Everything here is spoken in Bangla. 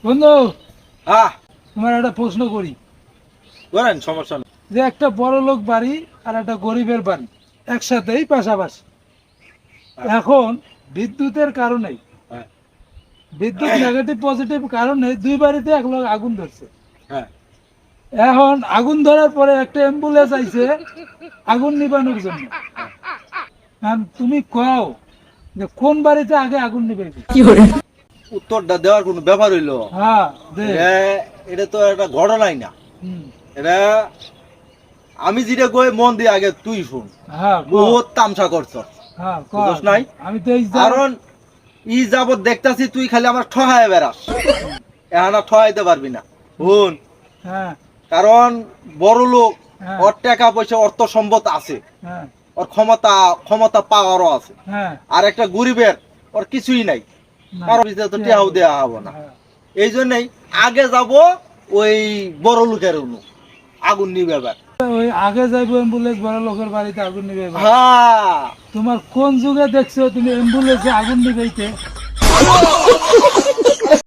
বন্ধু, হ্যাঁ তোমার একটা প্রশ্ন করি। করেন, সমস্যা নেই। যে একটা বড় লোক বাড়ি আর একটা গরিবের বাড়ি একসাথেই পাশাপাশি, এখন বিদ্যুতের কারণে, হ্যাঁ বিদ্যুৎ নেগেটিভ পজিটিভ কারণে দুই বাড়িতে এক লোক আগুন ধরছে। হ্যাঁ এখন আগুন ধরার পরে একটা অ্যাম্বুলেন্স আইছে আগুন নিবানোর জন্য। এখন তুমি কও যে কোন বাড়িতে আগে আগুন নিবাইবে? উত্তরটা দেওয়ার কোনো ব্যাপার হইলো? হ্যাঁ দে। এটা তো একটা ঘটনাই না। হুম, এটা আমি যেটা কই মন দিয়ে আগে তুই শুন। হ্যাঁ কও। বহুত তামসা করছ, হ্যাঁ কও। বুঝছ নাই? আমি তো এই কারণ ই যাবত দেখতাছি তুই খালি আমার ঠহায় বেড়াস, এখন আর ঠহাইতে পারবি না। শুন, হ্যাঁ কারণ বড় লোক, হ্যাঁ ওর টাকা পয়সা অর্থ সম্পদ আছে, হ্যাঁ ওর ক্ষমতা ক্ষমতা পাওয়ারও আছে। হ্যাঁ আর একটা গরিবের ওর কিছুই নাই, না, কারোর ভিতরে তো টেহাও দেওয়া হবো না। হ্যাঁ। এই জন্যই আগে যাব ওই বড় লোকের আগুন নিবে এবার। ওই আগে যাইবো অ্যাম্বুলেন্স বড় লোকের বাড়িতে আগুন নিবে এবার। হ্যাঁ, তোমার কোন যুগে দেখছো তুমি অ্যাম্বুলেন্সে আগুন নিবেইতে?